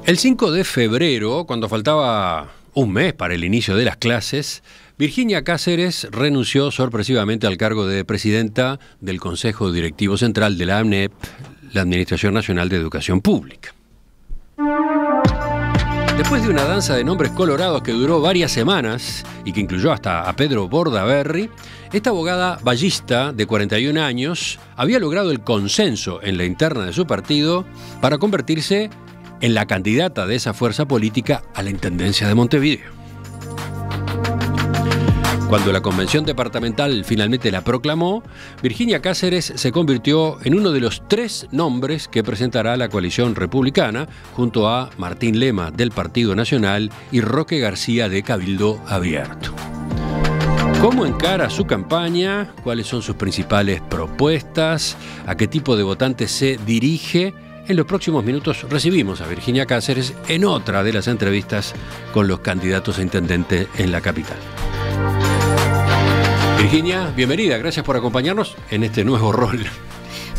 El 5 de febrero, cuando faltaba un mes para el inicio de las clases, Virginia Cáceres renunció sorpresivamente al cargo de presidenta del Consejo Directivo Central de la ANEP, la Administración Nacional de Educación Pública. Después de una danza de nombres colorados que duró varias semanas y que incluyó hasta a Pedro Bordaberry, esta abogada vallista de 41 años había logrado el consenso en la interna de su partido para convertirse en la candidata de esa fuerza política a la Intendencia de Montevideo. Cuando la convención departamental finalmente la proclamó, Virginia Cáceres se convirtió en uno de los 3 nombres que presentará la coalición republicana junto a Martín Lema del Partido Nacional y Roque García de Cabildo Abierto. ¿Cómo encara su campaña? ¿Cuáles son sus principales propuestas? ¿A qué tipo de votantes se dirige? En los próximos minutos recibimos a Virginia Cáceres en otra de las entrevistas con los candidatos a intendente en la capital. Virginia, bienvenida, gracias por acompañarnos en este nuevo rol.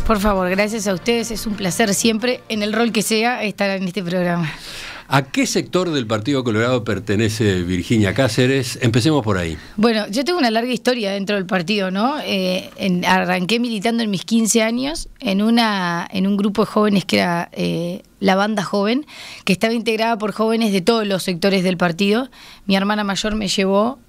Por favor, gracias a ustedes, es un placer siempre, en el rol que sea, estar en este programa. ¿A qué sector del Partido Colorado pertenece Virginia Cáceres? Empecemos por ahí. Bueno, yo tengo una larga historia dentro del partido, ¿no? Arranqué militando en mis 15 años en un grupo de jóvenes que era la Banda Joven, que estaba integrada por jóvenes de todos los sectores del partido. Mi hermana mayor me llevó.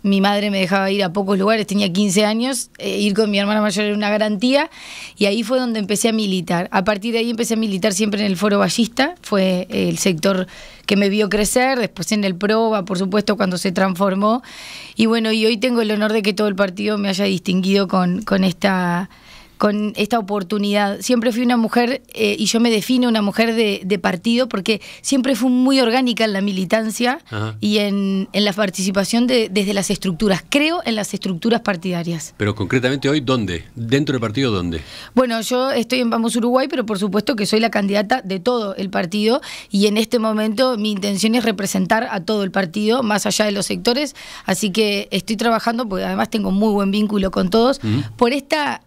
Mi madre me dejaba ir a pocos lugares, tenía 15 años, ir con mi hermana mayor era una garantía, y ahí fue donde empecé a militar. A partir de ahí empecé a militar siempre en el Foro Ballista, fue el sector que me vio crecer, después en el PROBA, por supuesto, cuando se transformó. Y bueno, y hoy tengo el honor de que todo el partido me haya distinguido con esta oportunidad. Siempre fui una mujer, y yo me defino una mujer de partido, porque siempre fui muy orgánica en la militancia. Ajá. Y en la participación desde las estructuras. Creo en las estructuras partidarias. Pero concretamente hoy, ¿dónde? ¿Dentro del partido dónde? Bueno, yo estoy en Vamos Uruguay, pero por supuesto que soy la candidata de todo el partido, y en este momento mi intención es representar a todo el partido, más allá de los sectores, así que estoy trabajando, porque además tengo muy buen vínculo con todos, por esta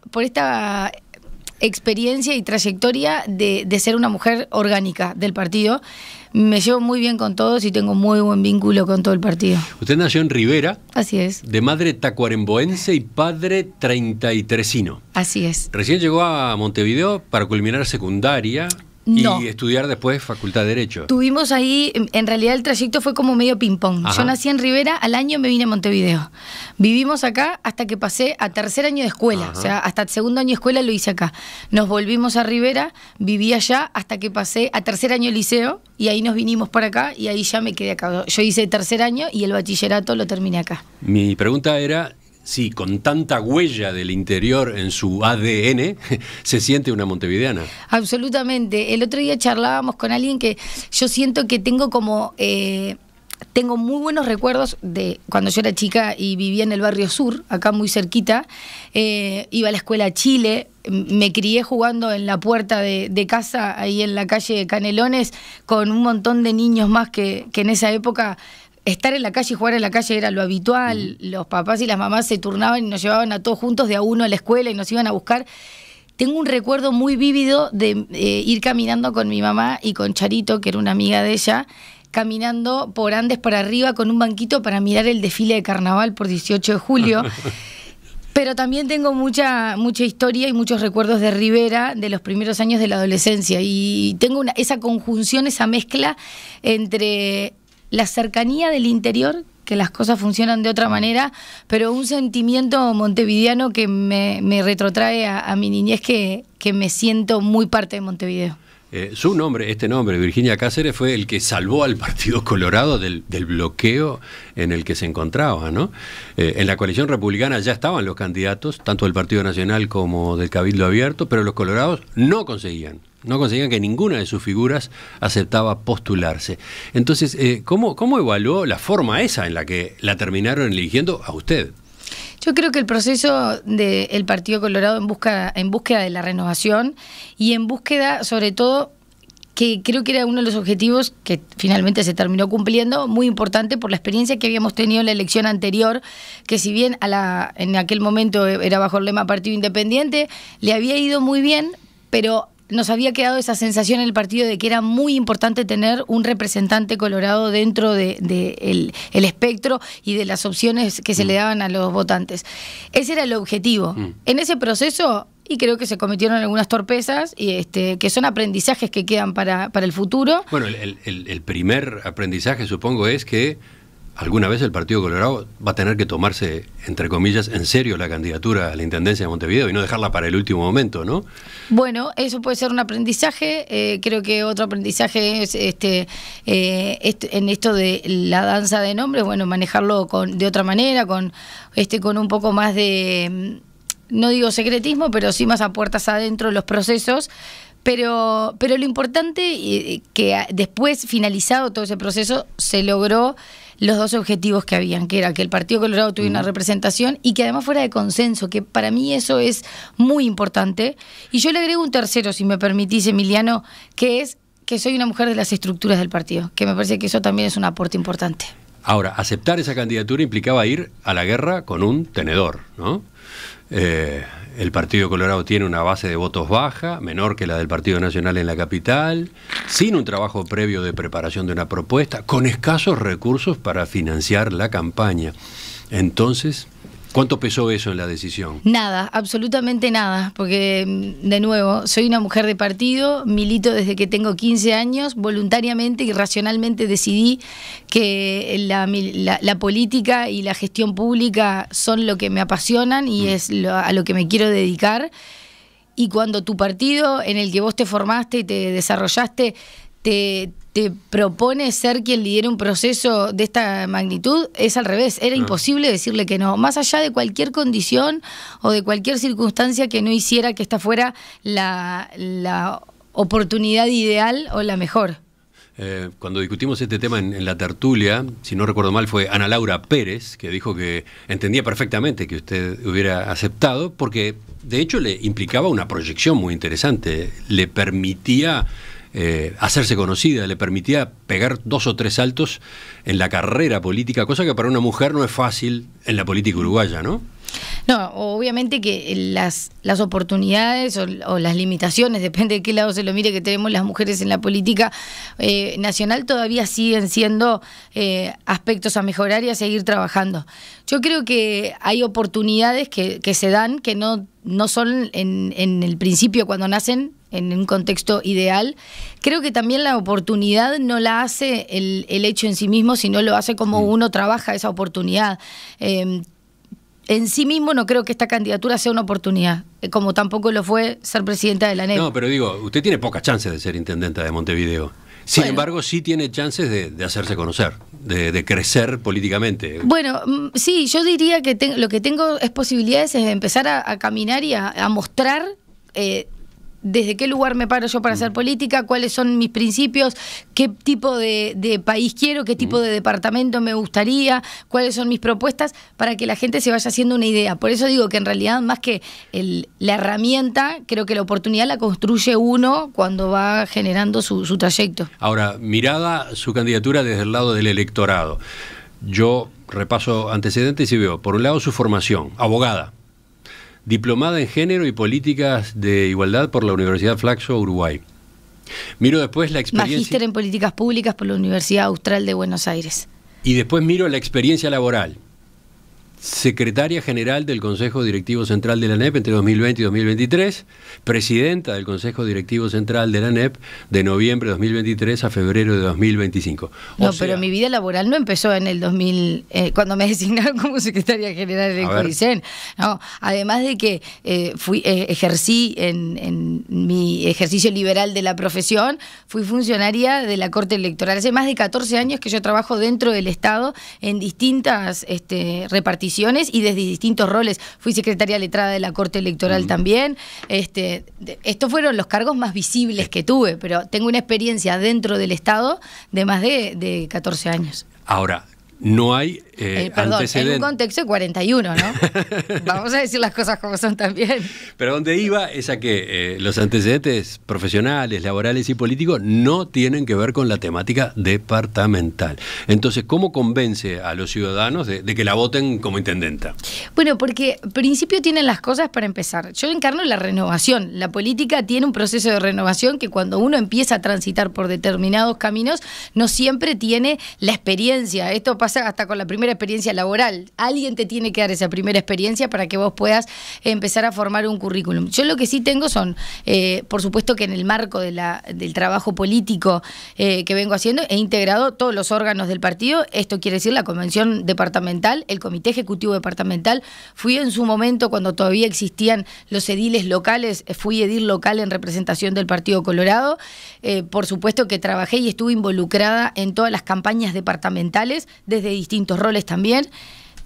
experiencia y trayectoria de ser una mujer orgánica del partido. Me llevo muy bien con todos y tengo muy buen vínculo con todo el partido. Usted nació en Rivera. Así es. De madre tacuaremboense y padre 33ino. Así es. Recién llegó a Montevideo para culminar secundaria. No. Y estudiar después Facultad de Derecho. Tuvimos ahí, en realidad el trayecto fue como medio ping-pong. Yo nací en Rivera, al año me vine a Montevideo. Vivimos acá hasta que pasé a tercer año de escuela. Ajá. O sea, hasta segundo año de escuela lo hice acá. Nos volvimos a Rivera, viví allá hasta que pasé a tercer año de liceo, y ahí nos vinimos para acá y ahí ya me quedé acá. Yo hice tercer año y el bachillerato lo terminé acá. Mi pregunta era: sí, con tanta huella del interior en su ADN, ¿se siente una montevideana? Absolutamente. El otro día charlábamos con alguien que yo siento que tengo como... tengo muy buenos recuerdos de cuando yo era chica y vivía en el barrio sur, acá muy cerquita. Iba a la escuela a Chile, me crié jugando en la puerta de casa, ahí en la calle Canelones, con un montón de niños más que en esa época... Estar en la calle y jugar en la calle era lo habitual. Los papás y las mamás se turnaban y nos llevaban a todos juntos de a uno a la escuela y nos iban a buscar. Tengo un recuerdo muy vívido de ir caminando con mi mamá y con Charito, que era una amiga de ella, caminando por Andes para arriba con un banquito para mirar el desfile de carnaval por 18 de julio. Pero también tengo mucha historia y muchos recuerdos de Rivera, de los primeros años de la adolescencia. Y tengo esa conjunción, esa mezcla entre la cercanía del interior, que las cosas funcionan de otra manera, pero un sentimiento montevideano que me retrotrae a mi niñez, que me siento muy parte de Montevideo. Su nombre, este nombre, Virginia Cáceres, fue el que salvó al Partido Colorado del bloqueo en el que se encontraba, ¿no? En la coalición republicana ya estaban los candidatos, tanto del Partido Nacional como del Cabildo Abierto, pero los colorados no conseguían que ninguna de sus figuras aceptaba postularse. Entonces, ¿cómo evaluó la forma esa en la que la terminaron eligiendo a usted? Yo creo que el proceso del Partido Colorado en búsqueda de la renovación y en búsqueda, sobre todo, que creo que era uno de los objetivos que finalmente se terminó cumpliendo, muy importante por la experiencia que habíamos tenido en la elección anterior, que si bien en aquel momento era bajo el lema Partido Independiente, le había ido muy bien, pero nos había quedado esa sensación en el partido de que era muy importante tener un representante colorado dentro de el espectro y de las opciones que se le daban a los votantes. Ese era el objetivo. En ese proceso, y creo que se cometieron algunas torpezas, y que son aprendizajes que quedan para el futuro. Bueno, el primer aprendizaje, supongo, es que alguna vez el Partido Colorado va a tener que tomarse, entre comillas, en serio la candidatura a la Intendencia de Montevideo y no dejarla para el último momento, ¿no? Bueno, eso puede ser un aprendizaje. Creo que otro aprendizaje es en esto de la danza de nombres, bueno, manejarlo de otra manera, con un poco más de, no digo secretismo, pero sí más a puertas adentro los procesos. Pero lo importante, que después, finalizado todo ese proceso, se logró los dos objetivos que habían, que era que el Partido Colorado tuviera una representación y que además fuera de consenso, que para mí eso es muy importante. Y yo le agrego un tercero, si me permitís, Emiliano, que es que soy una mujer de las estructuras del partido, que me parece que eso también es un aporte importante. Ahora, aceptar esa candidatura implicaba ir a la guerra con un tenedor, ¿no? El Partido Colorado tiene una base de votos baja, menor que la del Partido Nacional en la capital, sin un trabajo previo de preparación de una propuesta, con escasos recursos para financiar la campaña. Entonces, ¿cuánto pesó eso en la decisión? Nada, absolutamente nada, porque, de nuevo, soy una mujer de partido, milito desde que tengo 15 años, voluntariamente y racionalmente decidí que la política y la gestión pública son lo que me apasionan y es a lo que me quiero dedicar. Y cuando tu partido, en el que vos te formaste y te desarrollaste, te propone ser quien lidera un proceso de esta magnitud, es al revés. Era imposible decirle que no, más allá de cualquier condición o de cualquier circunstancia que no hiciera que esta fuera la oportunidad ideal o la mejor. Cuando discutimos este tema en la tertulia, si no recuerdo mal, fue Ana Laura Pérez, que dijo que entendía perfectamente que usted hubiera aceptado, porque de hecho le implicaba una proyección muy interesante, le permitía hacerse conocida, le permitía pegar 2 o 3 saltos en la carrera política, cosa que para una mujer no es fácil en la política uruguaya, ¿no? No, obviamente que las oportunidades o las limitaciones, depende de qué lado se lo mire, que tenemos las mujeres en la política nacional, todavía siguen siendo aspectos a mejorar y a seguir trabajando. Yo creo que hay oportunidades que se dan, que no son en el principio cuando nacen, en un contexto ideal. Creo que también la oportunidad no la hace el hecho en sí mismo, sino lo hace como uno trabaja esa oportunidad. En sí mismo no creo que esta candidatura sea una oportunidad, como tampoco lo fue ser presidenta de la ANEP. No, pero digo, usted tiene pocas chances de ser intendenta de Montevideo. Sin embargo, sí tiene chances de hacerse conocer, de crecer políticamente. Bueno, sí, yo diría que lo que tengo es posibilidades de empezar a caminar y a mostrar desde qué lugar me paro yo para hacer política, cuáles son mis principios, qué tipo de país quiero, qué tipo de departamento me gustaría, cuáles son mis propuestas, para que la gente se vaya haciendo una idea. Por eso digo que en realidad, más que la herramienta, creo que la oportunidad la construye uno cuando va generando su trayecto. Ahora, mirada su candidatura desde el lado del electorado. Yo repaso antecedentes y veo, por un lado, su formación, abogada, diplomada en Género y Políticas de Igualdad por la Universidad Flaxo, Uruguay. Miro después la experiencia... Magíster en Políticas Públicas por la Universidad Austral de Buenos Aires. Y después miro la experiencia laboral. Secretaria General del Consejo Directivo Central de la ANEP entre 2020 y 2023, presidenta del Consejo Directivo Central de la ANEP de noviembre de 2023 a febrero de 2025. Pero mi vida laboral no empezó en el 2000, cuando me designaron como secretaria general del CODICEN. No, además de que ejercí en mi ejercicio liberal de la profesión, fui funcionaria de la Corte Electoral. Hace más de 14 años que yo trabajo dentro del Estado en distintas reparticiones y desde distintos roles. Fui secretaria letrada de la Corte Electoral también. Estos fueron los cargos más visibles que tuve, pero tengo una experiencia dentro del Estado de más de 14 años. Ahora, no hay Perdón, en un contexto de 41, ¿no? Vamos a decir las cosas como son también. Pero donde iba es a que los antecedentes profesionales, laborales y políticos no tienen que ver con la temática departamental. Entonces, ¿cómo convence a los ciudadanos de que la voten como intendenta? Bueno, porque en principio tienen las cosas para empezar. Yo encarno la renovación. La política tiene un proceso de renovación que cuando uno empieza a transitar por determinados caminos, no siempre tiene la experiencia. Esto pasa hasta con la primera experiencia laboral. Alguien te tiene que dar esa primera experiencia para que vos puedas empezar a formar un currículum. Yo lo que sí tengo son, por supuesto que en el marco del trabajo político que vengo haciendo, he integrado todos los órganos del partido. Esto quiere decir la convención departamental, el comité ejecutivo departamental. Fui en su momento, cuando todavía existían los ediles locales, fui edil local en representación del Partido Colorado. Por supuesto que trabajé y estuve involucrada en todas las campañas departamentales, desde distintos roles también.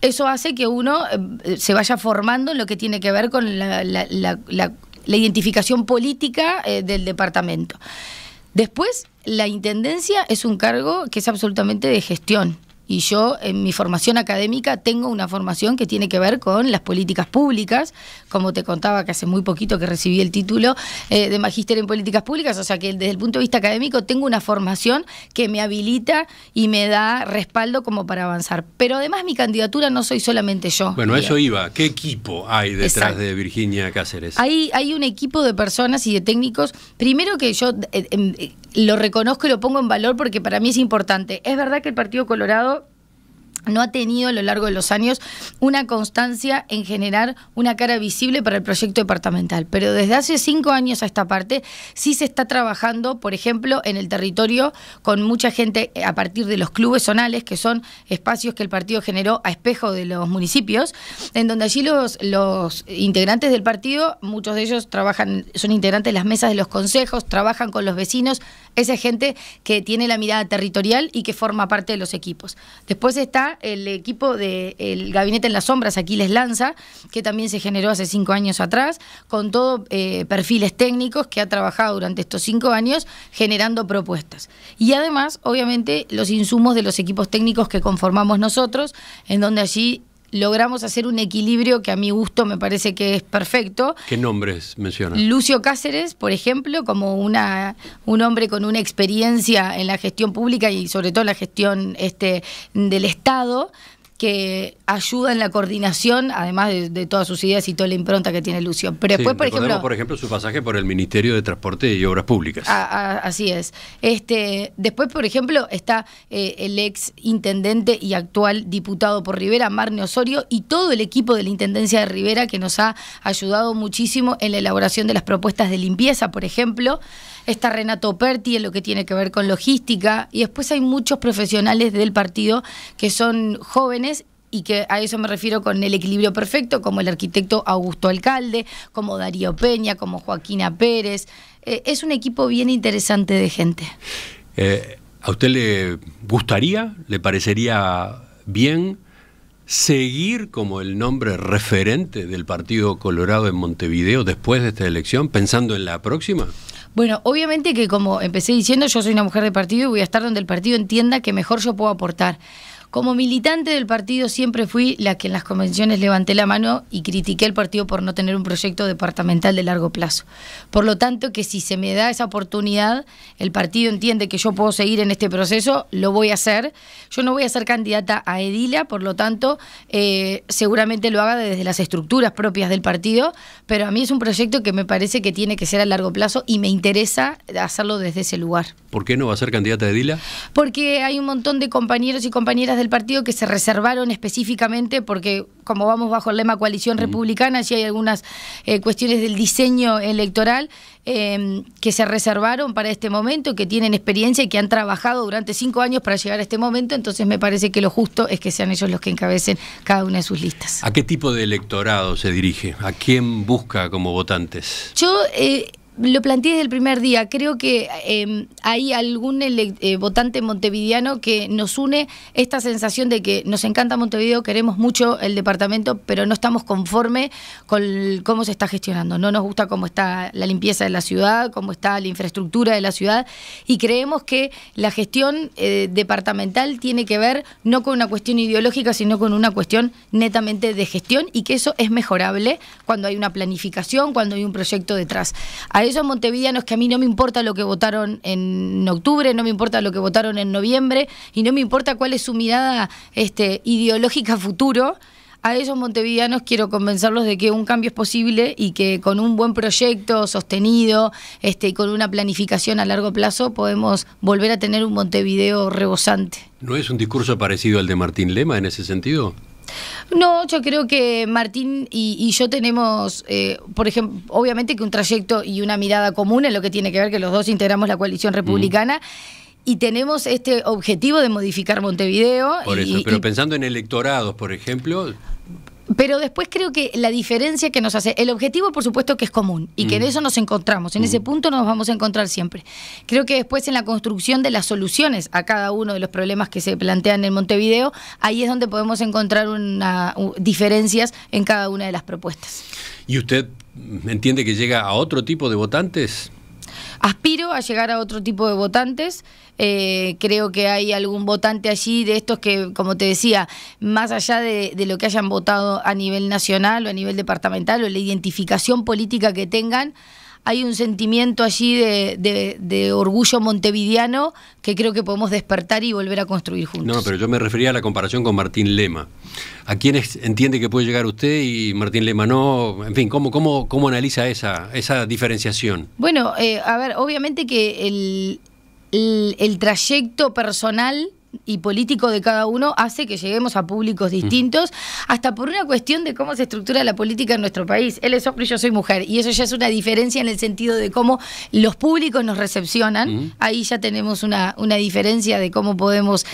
Eso hace que uno se vaya formando en lo que tiene que ver con la identificación política del departamento. Después, la intendencia es un cargo que es absolutamente de gestión. Y yo, en mi formación académica, tengo una formación que tiene que ver con las políticas públicas, como te contaba que hace muy poquito que recibí el título de magíster en políticas públicas, o sea que desde el punto de vista académico tengo una formación que me habilita y me da respaldo como para avanzar. Pero además mi candidatura no soy solamente yo. Bueno, a eso iba. ¿Qué equipo hay detrás Exacto. de Virginia Cáceres? Hay un equipo de personas y de técnicos, primero que yo lo reconozco y lo pongo en valor porque para mí es importante. Es verdad que el Partido Colorado no ha tenido a lo largo de los años una constancia en generar una cara visible para el proyecto departamental, pero desde hace 5 años a esta parte sí se está trabajando, por ejemplo, en el territorio con mucha gente a partir de los clubes zonales, que son espacios que el partido generó a espejo de los municipios, en donde allí los integrantes del partido, muchos de ellos son integrantes de las mesas de los consejos, trabajan con los vecinos, esa gente que tiene la mirada territorial y que forma parte de los equipos. Después está el equipo del Gabinete en las Sombras, Aquiles Lanza, que también se generó hace 5 años atrás, con todo perfiles técnicos que ha trabajado durante estos 5 años generando propuestas. Y además, obviamente, los insumos de los equipos técnicos que conformamos nosotros, en donde allí logramos hacer un equilibrio que a mi gusto me parece que es perfecto. ¿Qué nombres mencionas? Lucio Cáceres, por ejemplo, como un hombre con una experiencia en la gestión pública y sobre todo en la gestión del Estado, que ayuda en la coordinación, además de todas sus ideas y toda la impronta que tiene Lucio. Pero después, por ejemplo, su pasaje por el Ministerio de Transporte y Obras Públicas. Así es. Después, por ejemplo, está el ex intendente y actual diputado por Rivera, Marne Osorio, y todo el equipo de la Intendencia de Rivera, que nos ha ayudado muchísimo en la elaboración de las propuestas de limpieza, por ejemplo. Está Renato Perti en lo que tiene que ver con logística, y después hay muchos profesionales del partido que son jóvenes y que a eso me refiero con el equilibrio perfecto, como el arquitecto Augusto Alcalde, como Darío Peña, como Joaquina Pérez. Es un equipo bien interesante de gente. ¿A usted le gustaría, le parecería bien seguir como el nombre referente del Partido Colorado en Montevideo después de esta elección, pensando en la próxima? Bueno, obviamente que como empecé diciendo, yo soy una mujer de partido y voy a estar donde el partido entienda que mejor yo puedo aportar. Como militante del partido siempre fui la que en las convenciones levanté la mano y critiqué al partido por no tener un proyecto departamental de largo plazo. Por lo tanto, que si se me da esa oportunidad, el partido entiende que yo puedo seguir en este proceso, lo voy a hacer. Yo no voy a ser candidata a edila, por lo tanto, seguramente lo haga desde las estructuras propias del partido, pero a mí es un proyecto que me parece que tiene que ser a largo plazo y me interesa hacerlo desde ese lugar. ¿Por qué no va a ser candidata a edila? Porque hay un montón de compañeros y compañeras del partido que se reservaron específicamente, porque como vamos bajo el lema coalición republicana, sí hay algunas cuestiones del diseño electoral que se reservaron para este momento, que tienen experiencia y que han trabajado durante 5 años para llegar a este momento, entonces me parece que lo justo es que sean ellos los que encabecen cada una de sus listas. ¿A qué tipo de electorado se dirige? ¿A quién busca como votantes? Yo lo planteé desde el primer día. Creo que hay algún votante montevideano que nos une esta sensación de que nos encanta Montevideo, queremos mucho el departamento, pero no estamos conforme con cómo se está gestionando. No nos gusta cómo está la limpieza de la ciudad, cómo está la infraestructura de la ciudad, y creemos que la gestión departamental tiene que ver no con una cuestión ideológica, sino con una cuestión netamente de gestión, y que eso es mejorable cuando hay una planificación, cuando hay un proyecto detrás. A esos montevideanos que a mí no me importa lo que votaron en octubre, no me importa lo que votaron en noviembre, y no me importa cuál es su mirada ideológica a futuro, a esos montevideanos quiero convencerlos de que un cambio es posible y que con un buen proyecto sostenido y con una planificación a largo plazo podemos volver a tener un Montevideo rebosante. ¿No es un discurso parecido al de Martín Lema en ese sentido? No, yo creo que Martín y yo tenemos, por ejemplo, obviamente que un trayecto y una mirada común en lo que tiene que ver que los dos integramos la coalición republicana. Y tenemos este objetivo de modificar Montevideo. Por eso, pero pensando en electorados, por ejemplo. Pero después creo que la diferencia que nos hace, el objetivo por supuesto que es común y que en eso nos encontramos, en ese punto nos vamos a encontrar siempre. Creo que después en la construcción de las soluciones a cada uno de los problemas que se plantean en Montevideo, ahí es donde podemos encontrar diferencias en cada una de las propuestas. ¿Y usted entiende que llega a otro tipo de votantes? Aspiro a llegar a otro tipo de votantes. Creo que hay algún votante allí de estos que, como te decía, más allá de lo que hayan votado a nivel nacional o a nivel departamental o la identificación política que tengan, hay un sentimiento allí de orgullo montevideano que creo que podemos despertar y volver a construir juntos. No, pero yo me refería a la comparación con Martín Lema. ¿A quiénes entiende que puede llegar usted y Martín Lema no? En fin, ¿cómo analiza esa diferenciación? Bueno, a ver, obviamente que el trayecto personal y político de cada uno hace que lleguemos a públicos distintos, hasta por una cuestión de cómo se estructura la política en nuestro país. Él es hombre y yo soy mujer, y eso ya es una diferencia en el sentido de cómo los públicos nos recepcionan. Ahí ya tenemos una diferencia de cómo podemos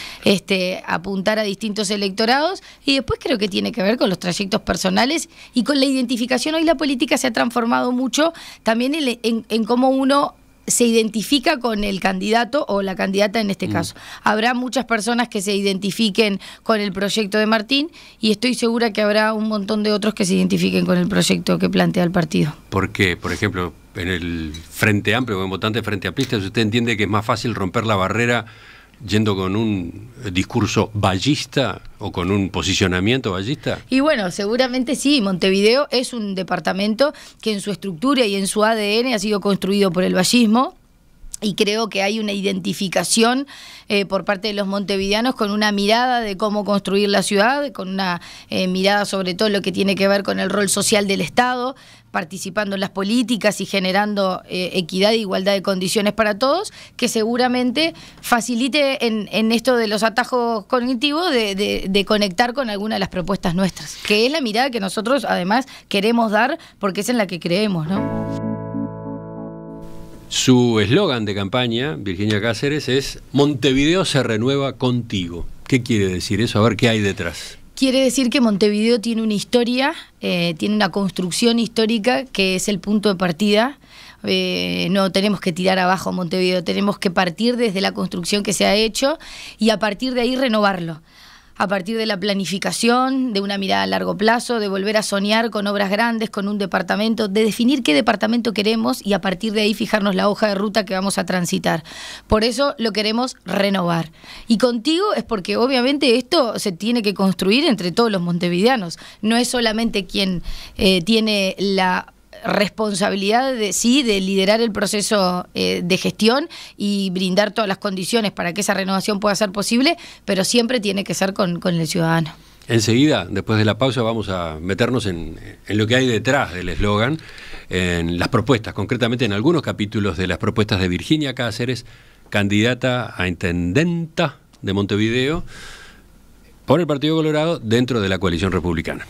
apuntar a distintos electorados, y después creo que tiene que ver con los trayectos personales y con la identificación. Hoy la política se ha transformado mucho también en cómo uno se identifica con el candidato o la candidata en este caso. Habrá muchas personas que se identifiquen con el proyecto de Martín y estoy segura que habrá un montón de otros que se identifiquen con el proyecto que plantea el partido. ¿Por qué? Por ejemplo, en el Frente Amplio o en votantes Frente Amplista, ¿usted entiende que es más fácil romper la barrera yendo con un discurso vallista o con un posicionamiento vallista? Y bueno, seguramente sí. Montevideo es un departamento que en su estructura y en su ADN ha sido construido por el vallismo. Y creo que hay una identificación por parte de los montevideanos con una mirada de cómo construir la ciudad, con una mirada sobre todo lo que tiene que ver con el rol social del Estado, participando en las políticas y generando equidad e igualdad de condiciones para todos, que seguramente facilite en esto de los atajos cognitivos de conectar con alguna de las propuestas nuestras, que es la mirada que nosotros además queremos dar porque es en la que creemos, ¿no? Su eslogan de campaña, Virginia Cáceres, es Montevideo se renueva contigo. ¿Qué quiere decir eso? A ver qué hay detrás. Quiere decir que Montevideo tiene una historia, tiene una construcción histórica que es el punto de partida. No tenemos que tirar abajo Montevideo, tenemos que partir desde la construcción que se ha hecho y a partir de ahí renovarlo. A partir de la planificación, de una mirada a largo plazo, de volver a soñar con obras grandes, con un departamento, de definir qué departamento queremos y a partir de ahí fijarnos la hoja de ruta que vamos a transitar. Por eso lo queremos renovar. Y contigo es porque obviamente esto se tiene que construir entre todos los montevideanos. No es solamente quien tiene la responsabilidad de liderar el proceso de gestión y brindar todas las condiciones para que esa renovación pueda ser posible, pero siempre tiene que ser con el ciudadano. Enseguida, después de la pausa, vamos a meternos en lo que hay detrás del eslogan, en las propuestas, concretamente en algunos capítulos de las propuestas de Virginia Cáceres, candidata a intendenta de Montevideo por el Partido Colorado dentro de la coalición republicana.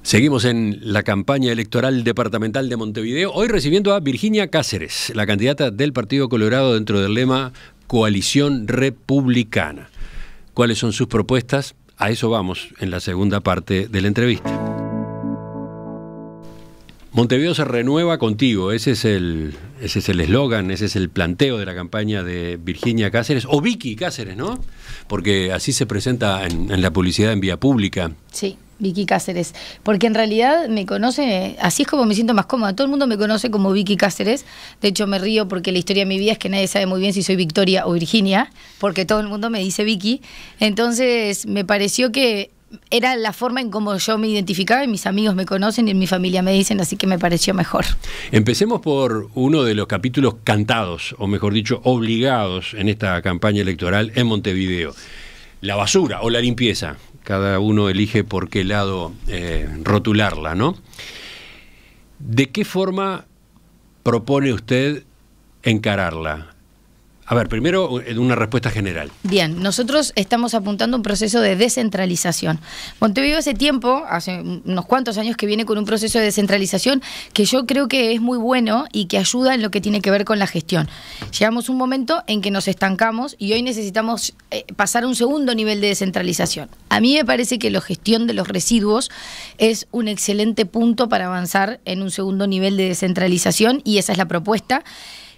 Seguimos en la campaña electoral departamental de Montevideo, hoy recibiendo a Virginia Cáceres, la candidata del Partido Colorado dentro del lema Coalición Republicana. ¿Cuáles son sus propuestas? A eso vamos en la segunda parte de la entrevista. Montevideo se renueva contigo, ese es el eslogan, ese es el planteo de la campaña de Virginia Cáceres, o Vicky Cáceres, ¿no? Porque así se presenta en la publicidad en vía pública. Sí, Vicky Cáceres, porque en realidad me conoce, así es como me siento más cómoda, todo el mundo me conoce como Vicky Cáceres, de hecho me río porque la historia de mi vida es que nadie sabe muy bien si soy Victoria o Virginia, porque todo el mundo me dice Vicky, entonces me pareció que era la forma en cómo yo me identificaba y mis amigos me conocen y en mi familia me dicen, así que me pareció mejor. Empecemos por uno de los capítulos cantados, o mejor dicho, obligados en esta campaña electoral en Montevideo. La basura o la limpieza, cada uno elige por qué lado rotularla, ¿no? ¿De qué forma propone usted encararla? A ver, primero una respuesta general. Bien, nosotros estamos apuntando a un proceso de descentralización. Montevideo hace tiempo, hace unos cuantos años que viene con un proceso de descentralización que yo creo que es muy bueno y que ayuda en lo que tiene que ver con la gestión. Llegamos a un momento en que nos estancamos y hoy necesitamos pasar a un segundo nivel de descentralización. A mí me parece que la gestión de los residuos es un excelente punto para avanzar en un segundo nivel de descentralización y esa es la propuesta.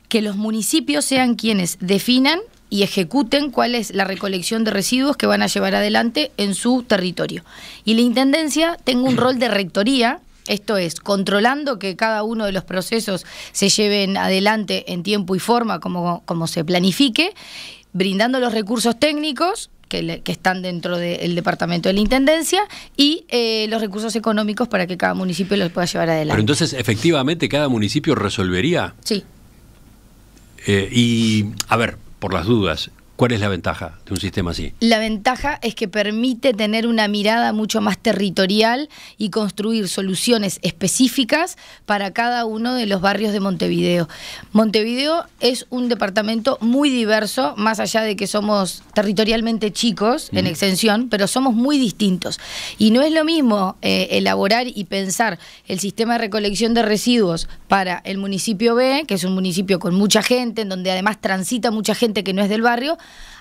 Que los municipios sean quienes definan y ejecuten cuál es la recolección de residuos que van a llevar adelante en su territorio. Y la Intendencia tenga un rol de rectoría, esto es, controlando que cada uno de los procesos se lleven adelante en tiempo y forma como se planifique, brindando los recursos técnicos que están dentro del departamento de la Intendencia y los recursos económicos para que cada municipio los pueda llevar adelante. Pero entonces, efectivamente, ¿cada municipio resolvería? Sí. Y, a ver, por las dudas, ¿cuál es la ventaja de un sistema así? La ventaja es que permite tener una mirada mucho más territorial y construir soluciones específicas para cada uno de los barrios de Montevideo. Montevideo es un departamento muy diverso, más allá de que somos territorialmente chicos en extensión, pero somos muy distintos. Y no es lo mismo elaborar y pensar el sistema de recolección de residuos para el municipio B, que es un municipio con mucha gente, en donde además transita mucha gente que no es del barrio,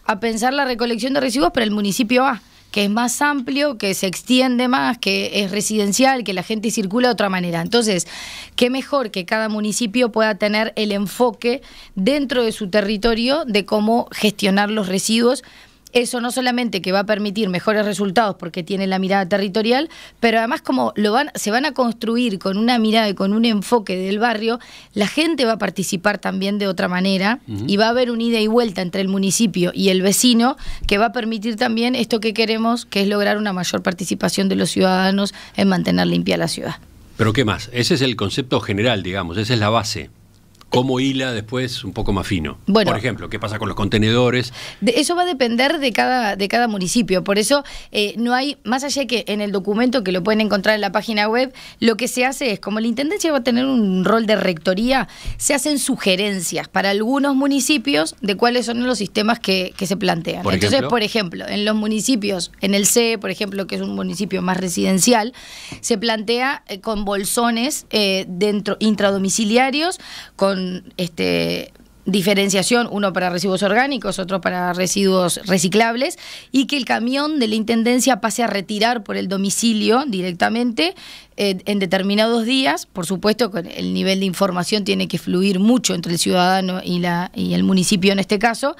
a pensar la recolección de residuos para el municipio A, que es más amplio, que se extiende más, que es residencial, que la gente circula de otra manera. Entonces, qué mejor que cada municipio pueda tener el enfoque dentro de su territorio de cómo gestionar los residuos. Eso no solamente que va a permitir mejores resultados porque tiene la mirada territorial, pero además como se van a construir con una mirada y con un enfoque del barrio, la gente va a participar también de otra manera y va a haber un ida y vuelta entre el municipio y el vecino que va a permitir también esto que queremos, que es lograr una mayor participación de los ciudadanos en mantener limpia la ciudad. ¿Pero qué más? Ese es el concepto general, digamos, esa es la base. ¿Cómo hila después un poco más fino? Bueno, por ejemplo, ¿qué pasa con los contenedores? Eso va a depender de cada municipio. Por eso no hay, más allá de que en el documento que lo pueden encontrar en la página web, lo que se hace es, como la Intendencia va a tener un rol de rectoría, se hacen sugerencias para algunos municipios de cuáles son los sistemas que se plantean. Entonces, por ejemplo, en los municipios, en el C, por ejemplo, que es un municipio más residencial, se plantea con bolsones intradomiciliarios, con diferenciación, uno para residuos orgánicos, otro para residuos reciclables, y que el camión de la Intendencia pase a retirar por el domicilio directamente en determinados días. Por supuesto, con el nivel de información tiene que fluir mucho entre el ciudadano y el municipio en este caso.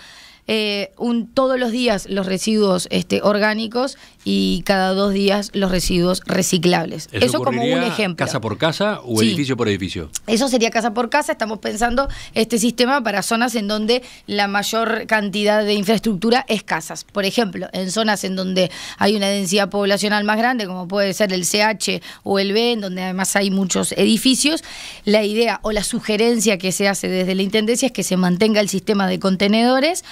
Todos los días los residuos orgánicos y cada 2 días los residuos reciclables. Eso como un ejemplo. ¿Casa por casa o edificio por edificio? Eso sería casa por casa. Estamos pensando este sistema para zonas en donde la mayor cantidad de infraestructura es casas. Por ejemplo, en zonas en donde hay una densidad poblacional más grande, como puede ser el CH o el B, en donde además hay muchos edificios, la idea o la sugerencia que se hace desde la Intendencia es que se mantenga el sistema de contenedores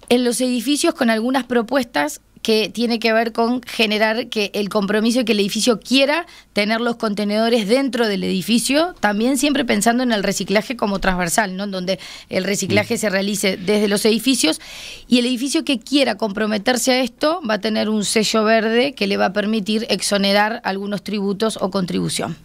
en los edificios con algunas propuestas que tiene que ver con generar que el compromiso de que el edificio quiera tener los contenedores dentro del edificio, también siempre pensando en el reciclaje como transversal, ¿no? En donde el reciclaje se realice desde los edificios, y el edificio que quiera comprometerse a esto va a tener un sello verde que le va a permitir exonerar algunos tributos o contribución.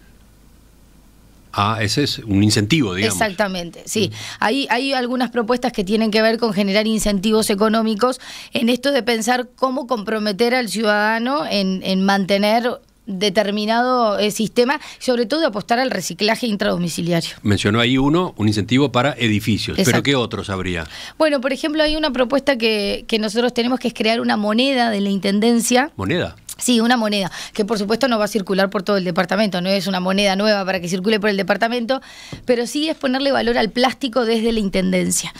Ah, ese es un incentivo, digamos. Exactamente, sí. Hay algunas propuestas que tienen que ver con generar incentivos económicos en esto de pensar cómo comprometer al ciudadano en mantener determinado sistema, sobre todo apostar al reciclaje intradomiciliario. Mencionó ahí un incentivo para edificios. Exacto. ¿Pero qué otros habría? Bueno, por ejemplo, hay una propuesta que nosotros tenemos, que es crear una moneda de la Intendencia. ¿Moneda? Sí, una moneda, que por supuesto no va a circular por todo el departamento, no es una moneda nueva para que circule por el departamento, pero sí es ponerle valor al plástico desde la Intendencia.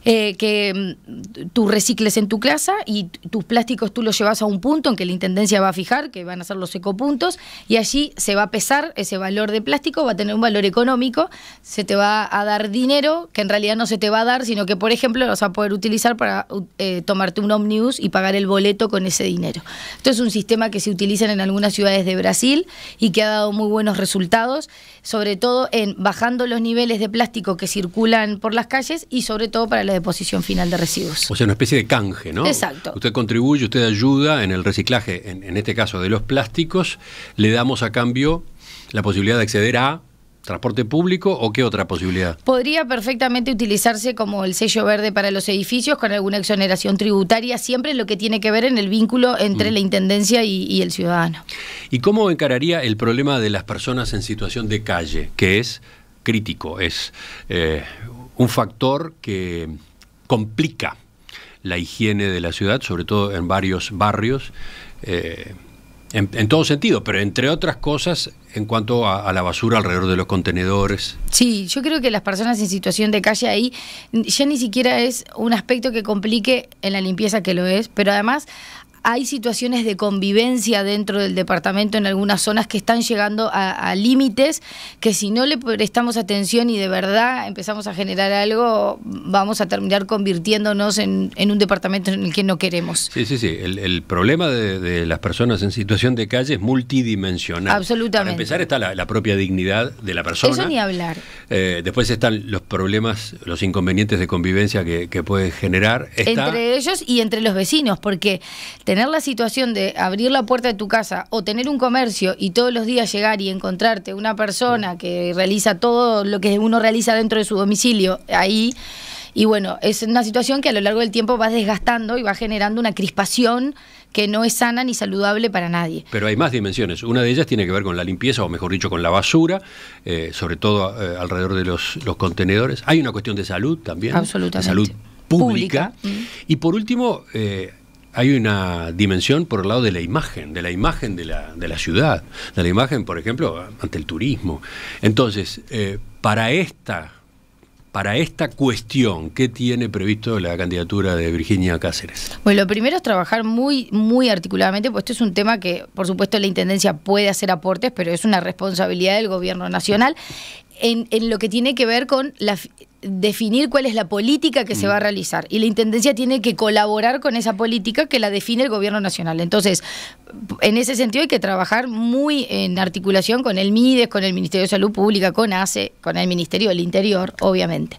Que tú recicles en tu casa y tus plásticos tú los llevas a un punto en que la Intendencia va a fijar, que van a ser los ecopuntos, y allí se va a pesar ese valor de plástico, va a tener un valor económico, se te va a dar dinero, que en realidad no se te va a dar, sino que, por ejemplo, lo vas a poder utilizar para tomarte un ómnibus y pagar el boleto con ese dinero. Esto es un sistema que se utiliza en algunas ciudades de Brasil y que ha dado muy buenos resultados, sobre todo en bajando los niveles de plástico que circulan por las calles y sobre todo para la deposición final de residuos. O sea, una especie de canje, ¿no? Exacto. Usted contribuye, usted ayuda en el reciclaje, en este caso de los plásticos, le damos a cambio la posibilidad de acceder a transporte público, ¿o qué otra posibilidad? Podría perfectamente utilizarse como el sello verde para los edificios, con alguna exoneración tributaria, siempre lo que tiene que ver en el vínculo entre la Intendencia y el ciudadano. ¿Y cómo encararía el problema de las personas en situación de calle, que es crítico, es un factor que complica la higiene de la ciudad, sobre todo en varios barrios, en todo sentido, pero entre otras cosas en cuanto a la basura alrededor de los contenedores? Sí, yo creo que las personas en situación de calle ahí ya ni siquiera es un aspecto que complique en la limpieza, que lo es, pero además hay situaciones de convivencia dentro del departamento en algunas zonas que están llegando a límites que, si no le prestamos atención y de verdad empezamos a generar algo, vamos a terminar convirtiéndonos en un departamento en el que no queremos. Sí. El problema de las personas en situación de calle es multidimensional. Absolutamente. Para empezar está la propia dignidad de la persona. Eso ni hablar. Después están los problemas, los inconvenientes de convivencia que puede generar. Entre ellos y entre los vecinos, porque tener la situación de abrir la puerta de tu casa o tener un comercio y todos los días llegar y encontrarte una persona que realiza todo lo que uno realiza dentro de su domicilio ahí, y bueno, es una situación que a lo largo del tiempo va desgastando y va generando una crispación que no es sana ni saludable para nadie. Pero hay más dimensiones. Una de ellas tiene que ver con la limpieza, o mejor dicho, con la basura, sobre todo alrededor de los contenedores. Hay una cuestión de salud también. Absolutamente. De salud pública. Y por último, hay una dimensión por el lado de la imagen de la ciudad, de la imagen, por ejemplo, ante el turismo. Entonces, para esta cuestión, ¿qué tiene previsto la candidatura de Virginia Cáceres? Bueno, lo primero es trabajar muy, muy articuladamente, pues esto es un tema que, por supuesto, la Intendencia puede hacer aportes, pero es una responsabilidad del Gobierno Nacional en lo que tiene que ver con definir cuál es la política que se va a realizar, y la Intendencia tiene que colaborar con esa política que la define el Gobierno Nacional. Entonces, en ese sentido hay que trabajar muy en articulación con el MIDES, con el Ministerio de Salud Pública, con ACE, con el Ministerio del Interior, obviamente.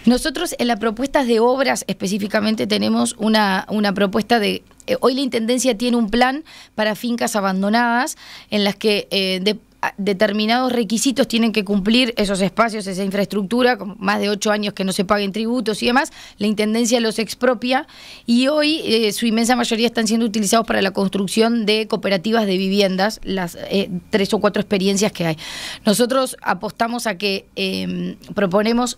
Nosotros en las propuestas de obras específicamente tenemos una propuesta de... hoy la Intendencia tiene un plan para fincas abandonadas en las que determinados requisitos tienen que cumplir esos espacios, esa infraestructura, con más de 8 años que no se paguen tributos y demás. La Intendencia los expropia y hoy su inmensa mayoría están siendo utilizados para la construcción de cooperativas de viviendas, las 3 o 4 experiencias que hay. Nosotros apostamos a que proponemos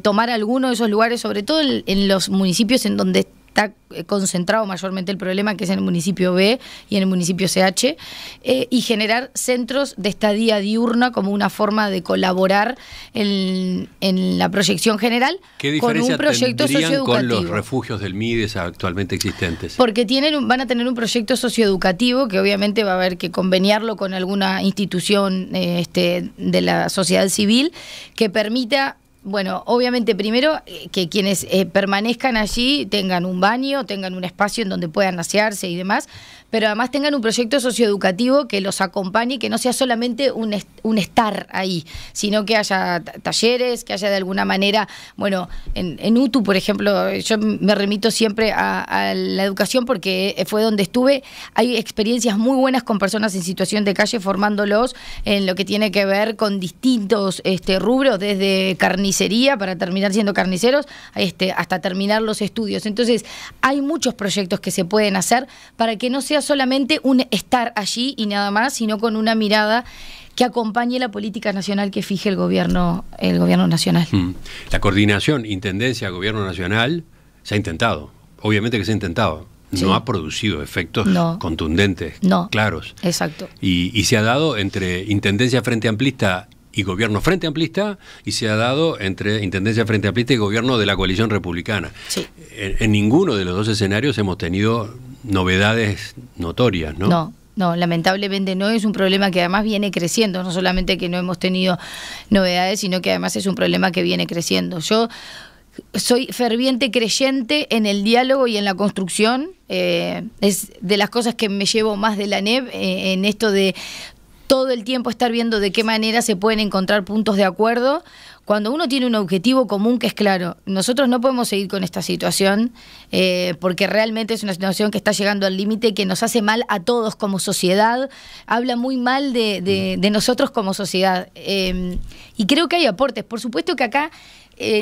tomar alguno de esos lugares, sobre todo en los municipios en donde está concentrado mayormente el problema, que es en el municipio B y en el municipio CH, y generar centros de estadía diurna como una forma de colaborar en la proyección general con un proyecto socioeducativo. Con los refugios del MIDES actualmente existentes? Porque van a tener un proyecto socioeducativo que obviamente va a haber que conveniarlo con alguna institución de la sociedad civil que permita... Bueno, obviamente primero que quienes permanezcan allí tengan un baño, tengan un espacio en donde puedan asearse y demás, pero además tengan un proyecto socioeducativo que los acompañe, que no sea solamente un estar ahí, sino que haya talleres, que haya de alguna manera, bueno, en UTU, por ejemplo, yo me remito siempre a la educación porque fue donde estuve. Hay experiencias muy buenas con personas en situación de calle, formándolos en lo que tiene que ver con distintos rubros, desde carnicería, carnicería para terminar siendo carniceros, hasta terminar los estudios. Entonces, hay muchos proyectos que se pueden hacer para que no sea solamente un estar allí y nada más, sino con una mirada que acompañe la política nacional que fije el gobierno nacional. La coordinación, intendencia, gobierno nacional, se ha intentado. Obviamente que se ha intentado. Sí. No ha producido efectos contundentes, claros. Exacto. Y se ha dado entre intendencia frente amplista y gobierno frente amplista, y se ha dado entre intendencia frente amplista y gobierno de la coalición republicana. Sí. En ninguno de los dos escenarios hemos tenido novedades notorias, ¿no? No, lamentablemente no. Es un problema que además viene creciendo, no solamente que no hemos tenido novedades, sino que además es un problema que viene creciendo. Yo soy ferviente creyente en el diálogo y en la construcción. Es de las cosas que me llevo más de la ANEP, en esto de todo el tiempo estar viendo de qué manera se pueden encontrar puntos de acuerdo. Cuando uno tiene un objetivo común que es claro, nosotros no podemos seguir con esta situación porque realmente es una situación que está llegando al límite, que nos hace mal a todos como sociedad, habla muy mal de nosotros como sociedad. Y creo que hay aportes. Por supuesto que acá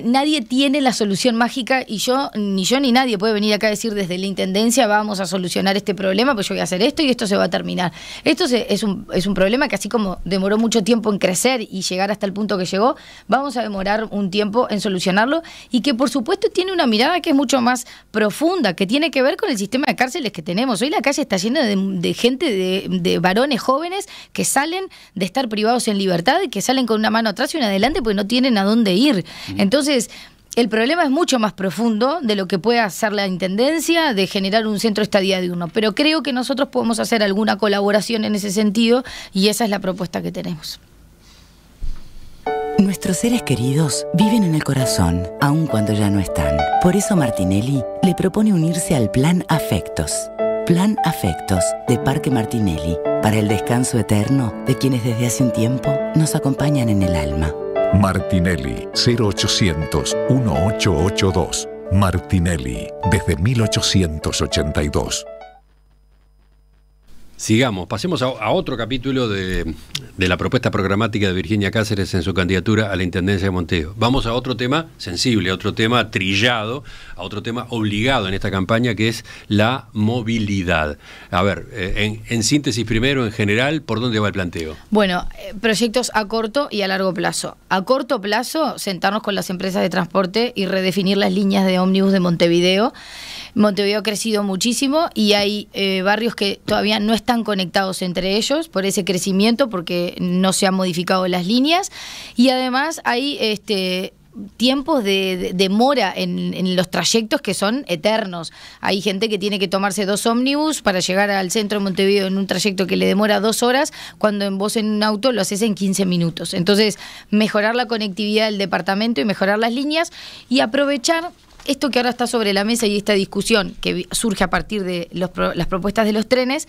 nadie tiene la solución mágica y ni yo ni nadie puede venir acá a decir desde la Intendencia vamos a solucionar este problema, pues yo voy a hacer esto y esto se va a terminar. Esto es un problema que así como demoró mucho tiempo en crecer y llegar hasta el punto que llegó, vamos a demorar un tiempo en solucionarlo y que por supuesto tiene una mirada que es mucho más profunda, que tiene que ver con el sistema de cárceles que tenemos. Hoy la calle está llena de gente, de varones jóvenes que salen de estar privados en libertad y que salen con una mano atrás y una adelante porque no tienen a dónde ir. Entonces, el problema es mucho más profundo de lo que puede hacer la Intendencia de generar un centro de estadía diurno. Pero creo que nosotros podemos hacer alguna colaboración en ese sentido y esa es la propuesta que tenemos. Nuestros seres queridos viven en el corazón, aun cuando ya no están. Por eso Martinelli le propone unirse al Plan Afectos. Plan Afectos de Parque Martinelli, para el descanso eterno de quienes desde hace un tiempo nos acompañan en el alma. Martinelli, 0800-1882. Martinelli, desde 1882. Sigamos, pasemos a otro capítulo de la propuesta programática de Virginia Cáceres en su candidatura a la Intendencia de Montevideo. Vamos a otro tema sensible, a otro tema trillado, a otro tema obligado en esta campaña, que es la movilidad. A ver, en síntesis primero, en general, ¿por dónde va el planteo? Bueno, proyectos a corto y a largo plazo. A corto plazo, sentarnos con las empresas de transporte y redefinir las líneas de ómnibus de Montevideo. Montevideo ha crecido muchísimo y hay barrios que todavía no están conectados entre ellos por ese crecimiento, porque no se han modificado las líneas, y además hay tiempos de demora en los trayectos que son eternos. Hay gente que tiene que tomarse 2 ómnibus para llegar al centro de Montevideo en un trayecto que le demora 2 horas, cuando vos en un auto lo haces en 15 minutos. Entonces, mejorar la conectividad del departamento y mejorar las líneas y aprovechar esto que ahora está sobre la mesa y esta discusión que surge a partir de las propuestas de los trenes,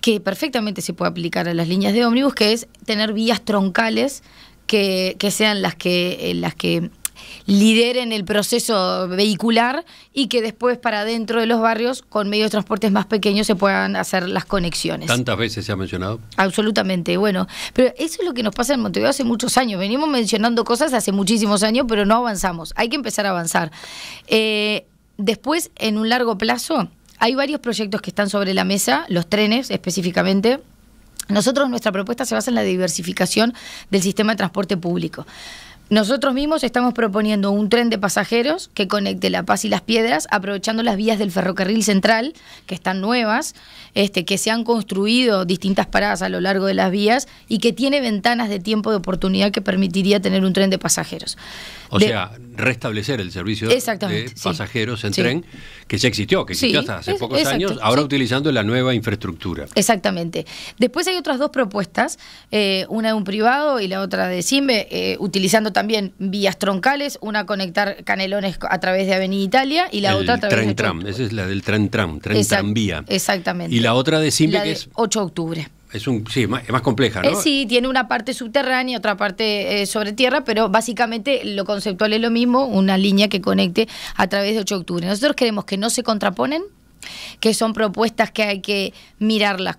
que perfectamente se puede aplicar a las líneas de ómnibus, que es tener vías troncales que sean las que lideren el proceso vehicular y que después para dentro de los barrios, con medios de transportes más pequeños, se puedan hacer las conexiones. ¿Tantas veces se ha mencionado? Absolutamente, bueno. Pero eso es lo que nos pasa en Montevideo hace muchos años. Venimos mencionando cosas hace muchísimos años, pero no avanzamos. Hay que empezar a avanzar. Después, en un largo plazo, hay varios proyectos que están sobre la mesa, los trenes específicamente. Nuestra propuesta se basa en la diversificación del sistema de transporte público. Nosotros mismos estamos proponiendo un tren de pasajeros que conecte La Paz y Las Piedras, aprovechando las vías del ferrocarril central, que están nuevas, que se han construido distintas paradas a lo largo de las vías y que tiene ventanas de tiempo de oportunidad que permitiría tener un tren de pasajeros. O sea, restablecer el servicio de pasajeros en tren, que ya existió, hasta hace pocos años, ahora utilizando la nueva infraestructura. Exactamente. Después hay otras 2 propuestas, una de un privado y la otra de Simbe, utilizando también vías troncales, una conectar Canelones a través de Avenida Italia y la otra a través de tren tram. Esa es la del tren tranvía. Exactamente. Y la otra de Simbe, que es 8 de octubre. Es más compleja, ¿no? Sí, tiene una parte subterránea, otra parte sobre tierra, pero básicamente lo conceptual es lo mismo, una línea que conecte a través de 8 de octubre. Nosotros queremos que no se contraponen, que son propuestas que hay que mirarlas